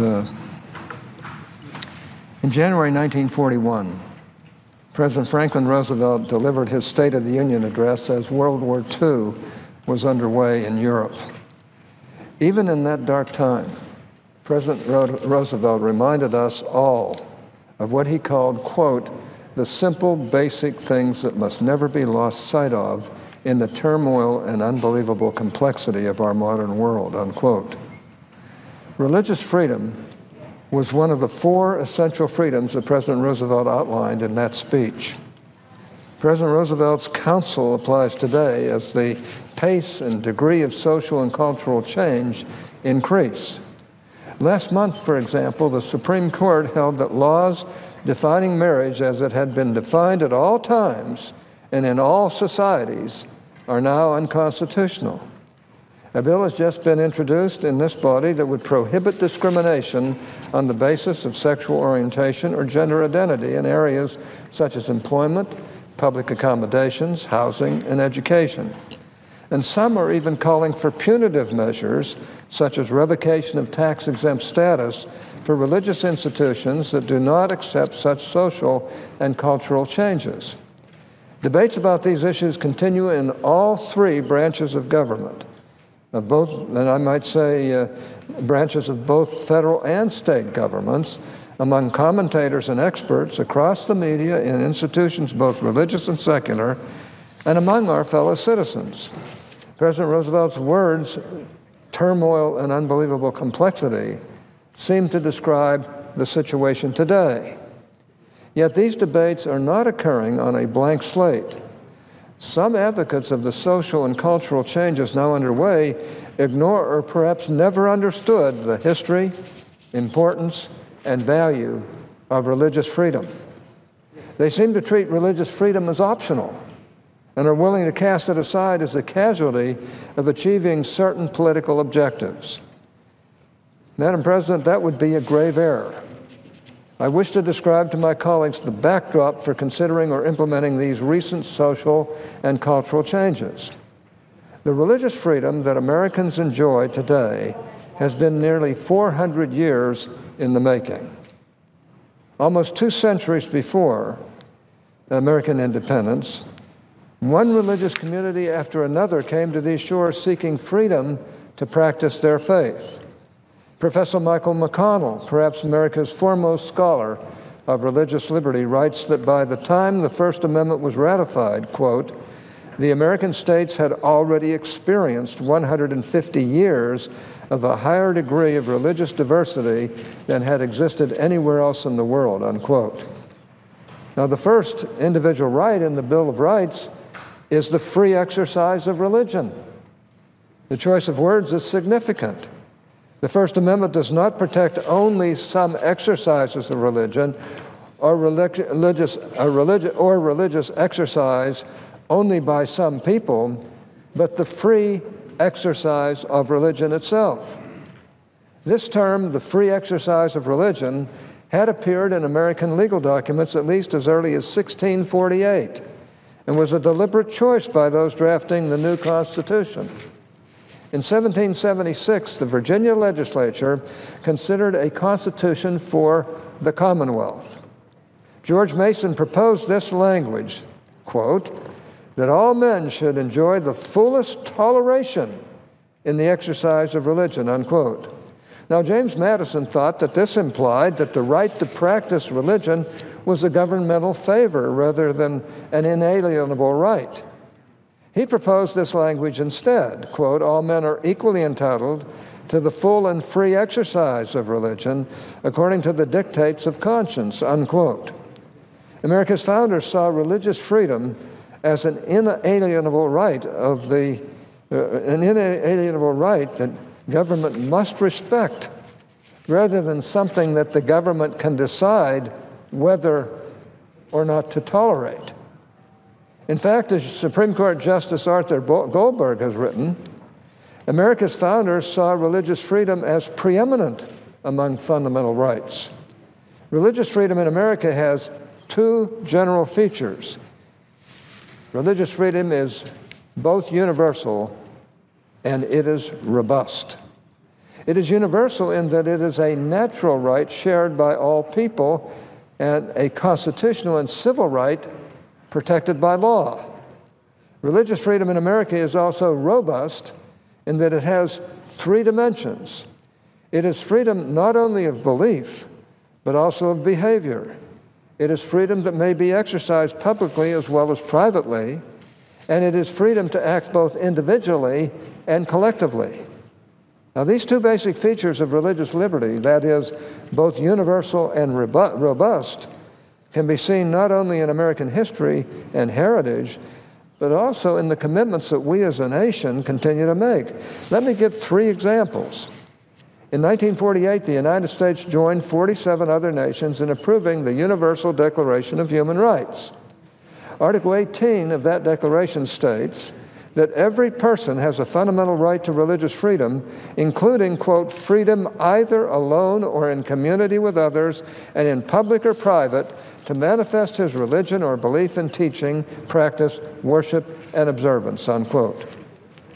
In January 1941, President Franklin Roosevelt delivered his State of the Union address as World War II was underway in Europe. Even in that dark time, President Roosevelt reminded us all of what he called, quote, the simple, basic things that must never be lost sight of in the turmoil and unbelievable complexity of our modern world, unquote. Religious freedom was one of the four essential freedoms that President Roosevelt outlined in that speech. President Roosevelt's counsel applies today as the pace and degree of social and cultural change increase. Last month, for example, the Supreme Court held that laws defining marriage as it had been defined at all times and in all societies are now unconstitutional. A bill has just been introduced in this body that would prohibit discrimination on the basis of sexual orientation or gender identity in areas such as employment, public accommodations, housing, and education. And some are even calling for punitive measures, such as revocation of tax-exempt status for religious institutions that do not accept such social and cultural changes. Debates about these issues continue in all three branches of government. Both, and I might say branches of both federal and state governments, among commentators and experts across the media in institutions both religious and secular, and among our fellow citizens. President Roosevelt's words, turmoil and unbelievable complexity, seem to describe the situation today. Yet these debates are not occurring on a blank slate. Some advocates of the social and cultural changes now underway ignore or perhaps never understood the history, importance, and value of religious freedom. They seem to treat religious freedom as optional and are willing to cast it aside as a casualty of achieving certain political objectives. Madam President, that would be a grave error. I wish to describe to my colleagues the backdrop for considering or implementing these recent social and cultural changes. The religious freedom that Americans enjoy today has been nearly 400 years in the making. Almost 2 centuries before American independence, one religious community after another came to these shores seeking freedom to practice their faith. Professor Michael McConnell, perhaps America's foremost scholar of religious liberty, writes that by the time the First Amendment was ratified, quote, the American states had already experienced 150 years of a higher degree of religious diversity than had existed anywhere else in the world, unquote. Now, the first individual right in the Bill of Rights is the free exercise of religion. The choice of words is significant. The First Amendment does not protect only some exercises of religion or religious exercise only by some people, but the free exercise of religion itself. This term, the free exercise of religion, had appeared in American legal documents at least as early as 1648 and was a deliberate choice by those drafting the new Constitution. In 1776, the Virginia legislature considered a constitution for the Commonwealth. George Mason proposed this language, quote, that all men should enjoy the fullest toleration in the exercise of religion, unquote. Now, James Madison thought that this implied that the right to practice religion was a governmental favor rather than an inalienable right. He proposed this language instead, quote, all men are equally entitled to the full and free exercise of religion according to the dictates of conscience, unquote. America's founders saw religious freedom as an inalienable right that government must respect rather than something that the government can decide whether or not to tolerate. In fact, as Supreme Court Justice Arthur Goldberg has written, America's founders saw religious freedom as preeminent among fundamental rights. Religious freedom in America has 2 general features. Religious freedom is both universal and it is robust. It is universal in that it is a natural right shared by all people and a constitutional and civil right protected by law. Religious freedom in America is also robust in that it has three dimensions. It is freedom not only of belief, but also of behavior. It is freedom that may be exercised publicly as well as privately, and it is freedom to act both individually and collectively. Now, these two basic features of religious liberty, that is, both universal and robust, can be seen not only in American history and heritage, but also in the commitments that we as a nation continue to make. Let me give three examples. In 1948, the United States joined 47 other nations in approving the Universal Declaration of Human Rights. Article 18 of that declaration states that every person has a fundamental right to religious freedom, including, quote, freedom either alone or in community with others and in public or private to manifest his religion or belief in teaching, practice, worship, and observance, unquote.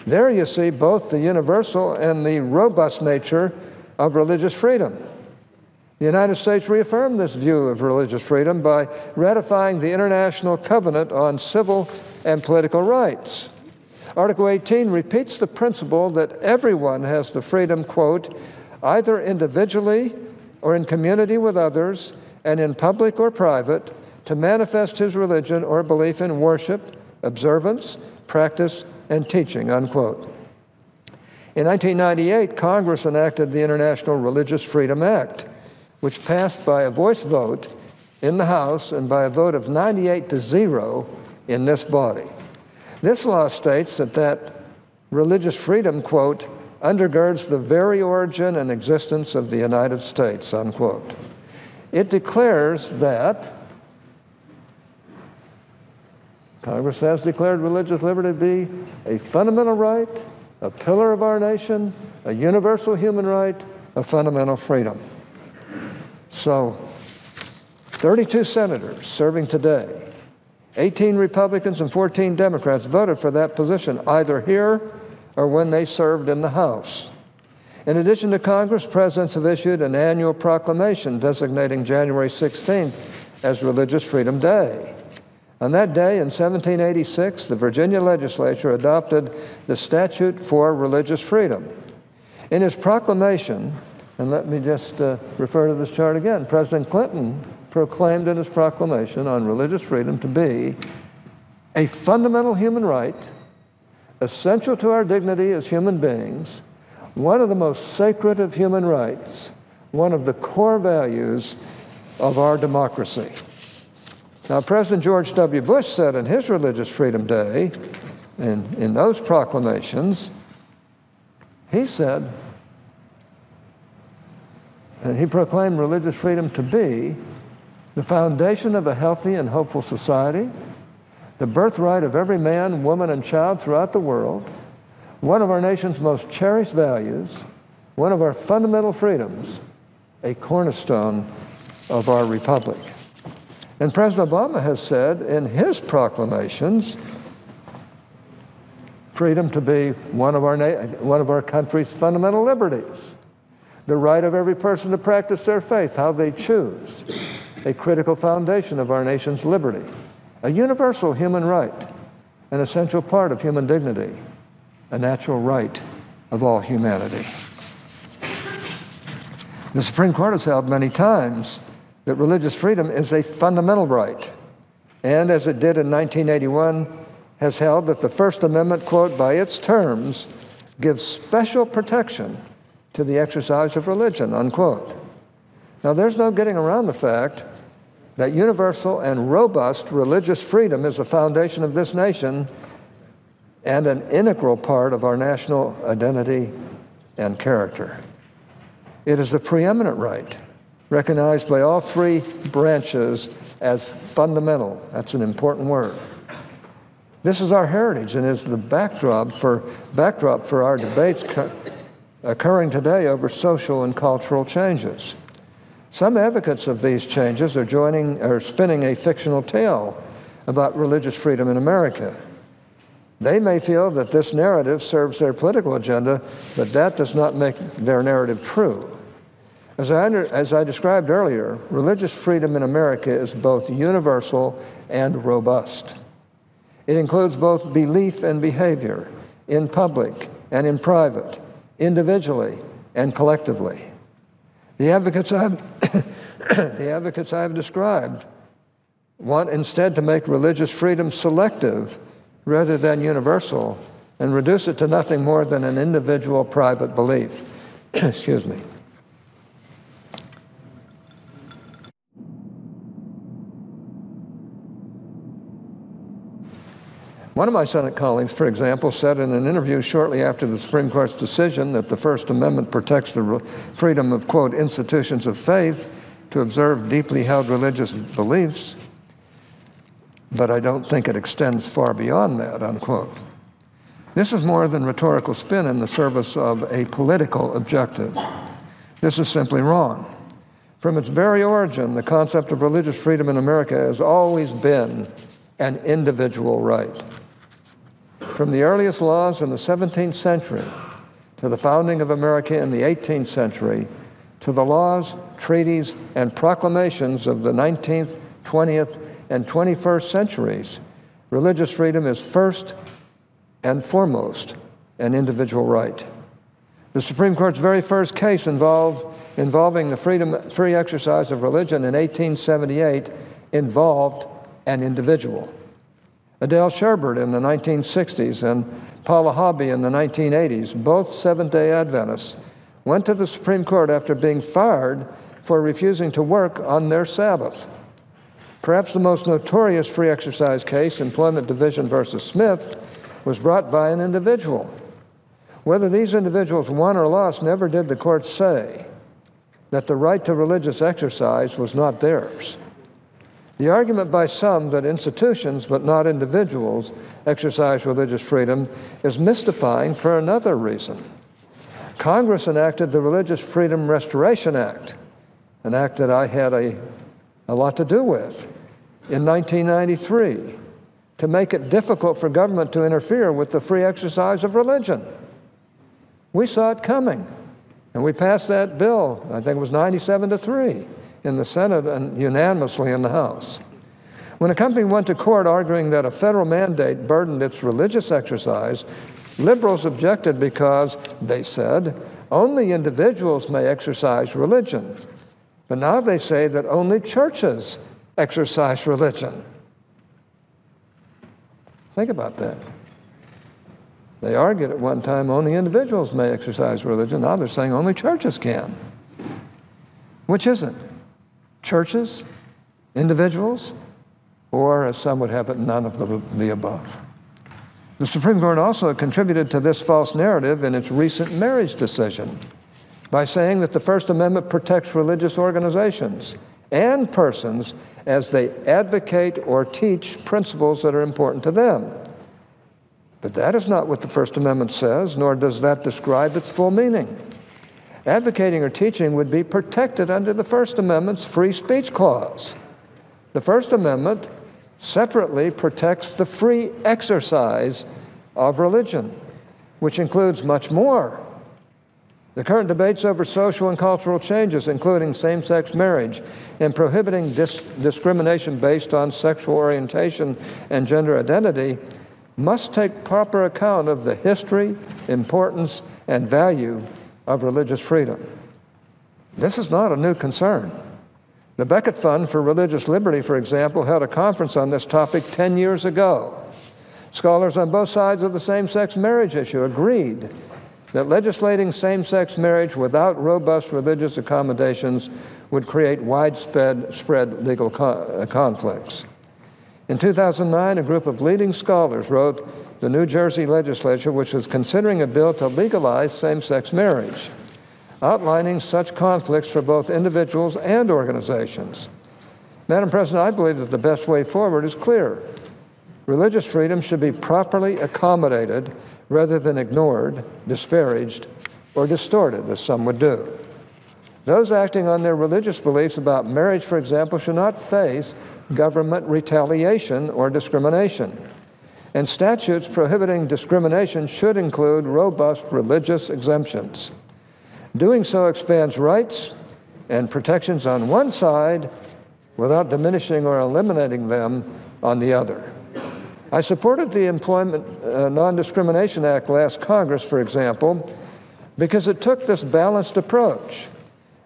There you see both the universal and the robust nature of religious freedom. The United States reaffirmed this view of religious freedom by ratifying the International Covenant on Civil and Political Rights. Article 18 repeats the principle that everyone has the freedom, quote, either individually or in community with others and in public or private to manifest his religion or belief in worship, observance, practice, and teaching, unquote. In 1998, Congress enacted the International Religious Freedom Act, which passed by a voice vote in the House and by a vote of 98-0 in this body. This law states that religious freedom, quote, undergirds the very origin and existence of the United States, unquote. It declares that Congress has declared religious liberty to be a fundamental right, a pillar of our nation, a universal human right, a fundamental freedom. So, 32 senators serving today, 18 Republicans and 14 Democrats voted for that position, either here or when they served in the House. In addition to Congress, presidents have issued an annual proclamation designating January 16th as Religious Freedom Day. On that day, in 1786, the Virginia legislature adopted the Statute for Religious Freedom. In his proclamation, and let me just refer to this chart again, President Clinton proclaimed in his proclamation on religious freedom to be a fundamental human right, essential to our dignity as human beings, one of the most sacred of human rights, one of the core values of our democracy. Now, President George W. Bush said in his Religious Freedom Day, and in those proclamations, he said, and he proclaimed religious freedom to be the foundation of a healthy and hopeful society, the birthright of every man, woman, and child throughout the world, one of our nation's most cherished values, one of our fundamental freedoms, a cornerstone of our republic. And President Obama has said in his proclamations, freedom to be one of our country's fundamental liberties, the right of every person to practice their faith how they choose, a critical foundation of our nation's liberty, a universal human right, an essential part of human dignity, a natural right of all humanity. The Supreme Court has held many times that religious freedom is a fundamental right, and as it did in 1981, has held that the First Amendment, quote, by its terms, gives special protection to the exercise of religion, unquote. Now, there's no getting around the fact that universal and robust religious freedom is the foundation of this nation and an integral part of our national identity and character. It is a preeminent right, recognized by all three branches as fundamental. That's an important word. This is our heritage and is the backdrop for our debates occurring today over social and cultural changes. Some advocates of these changes are spinning a fictional tale about religious freedom in America. They may feel that this narrative serves their political agenda, but that does not make their narrative true. As I described earlier, religious freedom in America is both universal and robust. It includes both belief and behavior, in public and in private, individually and collectively. The advocates I've described want instead to make religious freedom selective rather than universal and reduce it to nothing more than an individual private belief. Excuse me. One of my Senate colleagues, for example, said in an interview shortly after the Supreme Court's decision that the First Amendment protects the freedom of, quote, institutions of faith to observe deeply held religious beliefs, but I don't think it extends far beyond that, unquote. This is more than rhetorical spin in the service of a political objective. This is simply wrong. From its very origin, the concept of religious freedom in America has always been an individual right. From the earliest laws in the 17th century to the founding of America in the 18th century to the laws, treaties, and proclamations of the 19th, 20th, and 21st centuries, religious freedom is first and foremost an individual right. The Supreme Court's very first case involving the free exercise of religion in 1878 involved an individual. Adele Sherbert in the 1960s and Paula Hobby in the 1980s, both Seventh-day Adventists, went to the Supreme Court after being fired for refusing to work on their Sabbath. Perhaps the most notorious free exercise case, Employment Division versus Smith, was brought by an individual. Whether these individuals won or lost, never did the court say that the right to religious exercise was not theirs. The argument by some that institutions, but not individuals, exercise religious freedom is mystifying for another reason. Congress enacted the Religious Freedom Restoration Act, an act that I had a lot to do with, in 1993, to make it difficult for government to interfere with the free exercise of religion. We saw it coming, and we passed that bill, I think it was 97-3, in the Senate and unanimously in the House. When a company went to court arguing that a federal mandate burdened its religious exercise, liberals objected because, they said, only individuals may exercise religion. But now they say that only churches exercise religion. Think about that. They argued at one time only individuals may exercise religion. Now they're saying only churches can. Which is it? Churches, individuals, or, as some would have it, none of the above. The Supreme Court also contributed to this false narrative in its recent marriage decision by saying that the First Amendment protects religious organizations and persons as they advocate or teach principles that are important to them. But that is not what the First Amendment says, nor does that describe its full meaning. Advocating or teaching would be protected under the First Amendment's free speech clause. The First Amendment separately protects the free exercise of religion, which includes much more. The current debates over social and cultural changes, including same-sex marriage and prohibiting discrimination based on sexual orientation and gender identity, must take proper account of the history, importance, and value of religious freedom. This is not a new concern. The Becket Fund for Religious Liberty, for example, held a conference on this topic 10 years ago. Scholars on both sides of the same-sex marriage issue agreed that legislating same-sex marriage without robust religious accommodations would create widespread legal conflicts. In 2009, a group of leading scholars wrote the New Jersey legislature, which was considering a bill to legalize same-sex marriage, outlining such conflicts for both individuals and organizations. Madam President, I believe that the best way forward is clear. Religious freedom should be properly accommodated rather than ignored, disparaged, or distorted, as some would do. Those acting on their religious beliefs about marriage, for example, should not face government retaliation or discrimination. and statutes prohibiting discrimination should include robust religious exemptions. Doing so expands rights and protections on one side without diminishing or eliminating them on the other. I supported the Employment Non-Discrimination Act last Congress, for example, because it took this balanced approach.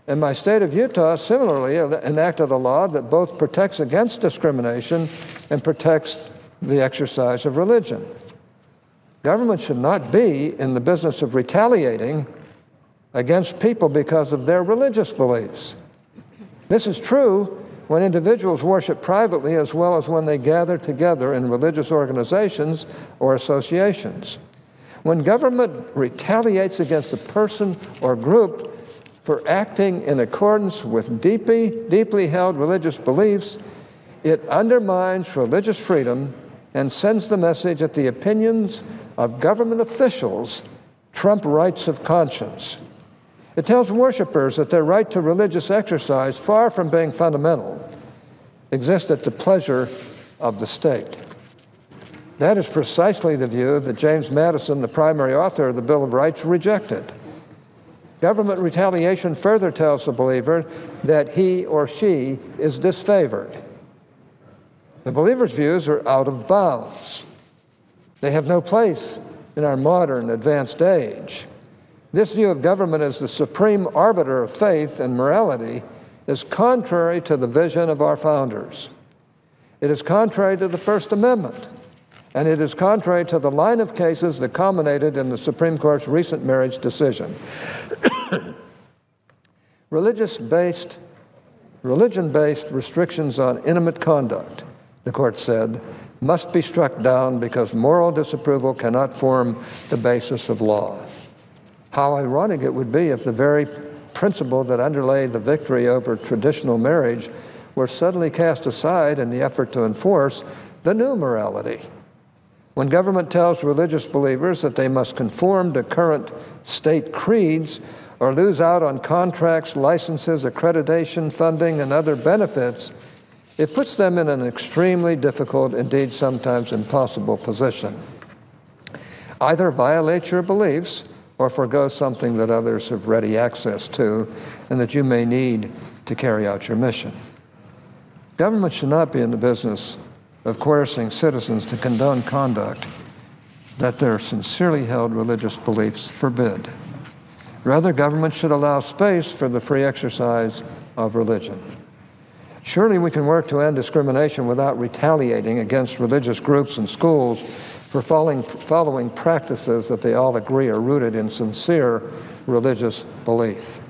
And my state of Utah similarly enacted a law that both protects against discrimination and protects the exercise of religion. Government should not be in the business of retaliating against people because of their religious beliefs. This is true when individuals worship privately as well as when they gather together in religious organizations or associations. When government retaliates against a person or group for acting in accordance with deeply held religious beliefs, it undermines religious freedom and sends the message that the opinions of government officials trump rights of conscience. It tells worshipers that their right to religious exercise, far from being fundamental, exists at the pleasure of the state. That is precisely the view that James Madison, the primary author of the Bill of Rights, rejected. Government retaliation further tells the believer that he or she is disfavored. The believer's views are out of bounds. They have no place in our modern, advanced age. This view of government as the supreme arbiter of faith and morality is contrary to the vision of our founders. It is contrary to the First Amendment, and it is contrary to the line of cases that culminated in the Supreme Court's recent marriage decision. Religion-based restrictions on intimate conduct, the court said, must be struck down because moral disapproval cannot form the basis of law. How ironic it would be if the very principle that underlay the victory over traditional marriage were suddenly cast aside in the effort to enforce the new morality. When government tells religious believers that they must conform to current state creeds or lose out on contracts, licenses, accreditation, funding, and other benefits, it puts them in an extremely difficult, indeed sometimes impossible position. Either violate your beliefs or forego something that others have ready access to and that you may need to carry out your mission. Government should not be in the business of coercing citizens to condone conduct that their sincerely held religious beliefs forbid. Rather, government should allow space for the free exercise of religion. Surely we can work to end discrimination without retaliating against religious groups and schools for following practices that they all agree are rooted in sincere religious belief.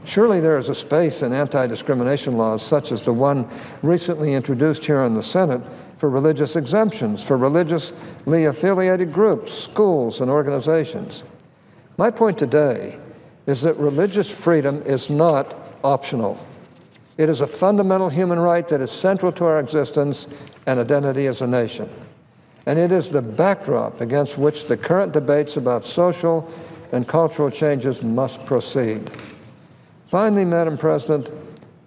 Surely there is a space in anti-discrimination laws such as the one recently introduced here in the Senate for religious exemptions for religiously affiliated groups, schools, and organizations. My point today is that religious freedom is not optional. It is a fundamental human right that is central to our existence and identity as a nation. And it is the backdrop against which the current debates about social and cultural changes must proceed. Finally, Madam President,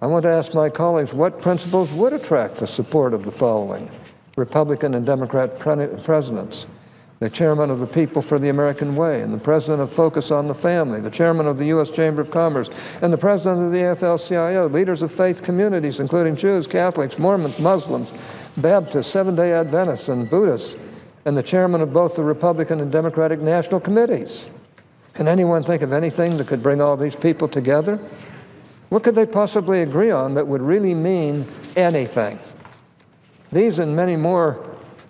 I want to ask my colleagues what principles would attract the support of the following Republican and Democrat presidents: the chairman of the People for the American Way, and the president of Focus on the Family, the chairman of the U.S. Chamber of Commerce, and the president of the AFL-CIO, leaders of faith communities, including Jews, Catholics, Mormons, Muslims, Baptists, Seventh-day Adventists, and Buddhists, and the chairman of both the Republican and Democratic National Committees. Can anyone think of anything that could bring all these people together? What could they possibly agree on that would really mean anything? These and many more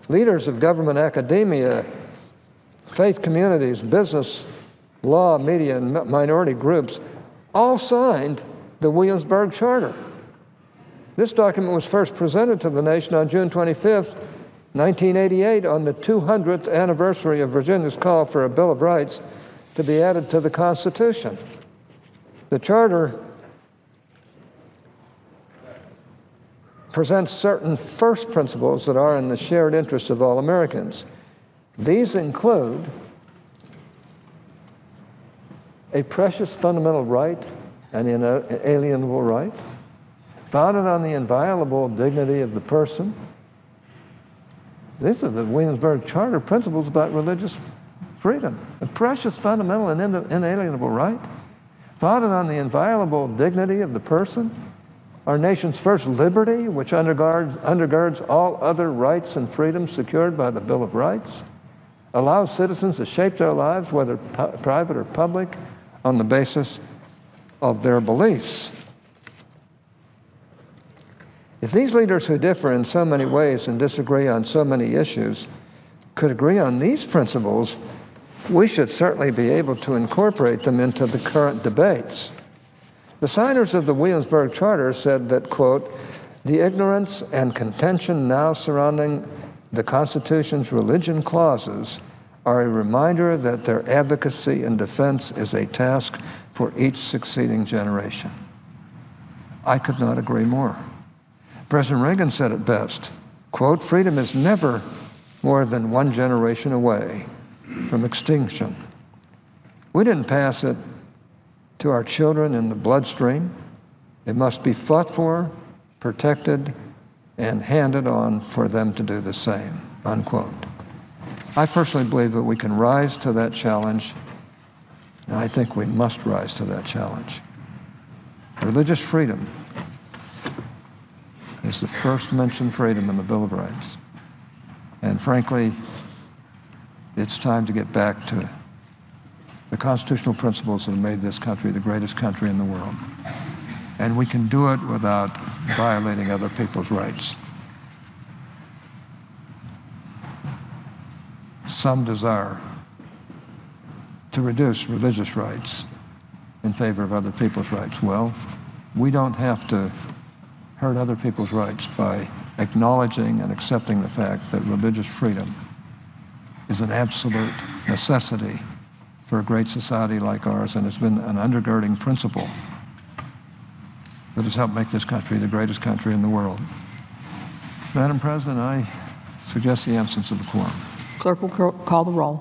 leaders of government, academia, faith communities, business, law, media, and minority groups all signed the Williamsburg Charter. This document was first presented to the nation on June 25th, 1988, on the 200th anniversary of Virginia's call for a Bill of Rights to be added to the Constitution. The Charter presents certain first principles that are in the shared interest of all Americans. These include a precious fundamental right, an inalienable right, founded on the inviolable dignity of the person, These are the Williamsburg Charter principles about religious freedom, a precious, fundamental, and inalienable right, founded on the inviolable dignity of the person, our nation's first liberty, which undergirds all other rights and freedoms secured by the Bill of Rights, allows citizens to shape their lives, whether private or public, on the basis of their beliefs. If these leaders who differ in so many ways and disagree on so many issues could agree on these principles, we should certainly be able to incorporate them into the current debates. The signers of the Williamsburg Charter said that, quote, "The ignorance and contention now surrounding the Constitution's religion clauses are a reminder that their advocacy and defense is a task for each succeeding generation." I could not agree more. President Reagan said it best, quote, "Freedom is never more than one generation away from extinction. We didn't pass it to our children in the bloodstream. It must be fought for, protected, and handed on for them to do the same," unquote. I personally believe that we can rise to that challenge, and I think we must rise to that challenge. Religious freedom is the first mentioned freedom in the Bill of Rights. And frankly, it's time to get back to the constitutional principles that have made this country the greatest country in the world. And we can do it without violating other people's rights. Some desire to reduce religious rights in favor of other people's rights. Well, we don't have to hurt other people's rights by acknowledging and accepting the fact that religious freedom is an absolute necessity for a great society like ours, and it's been an undergirding principle that has helped make this country the greatest country in the world. Madam President, I suggest the absence of a quorum. Clerk will call the roll.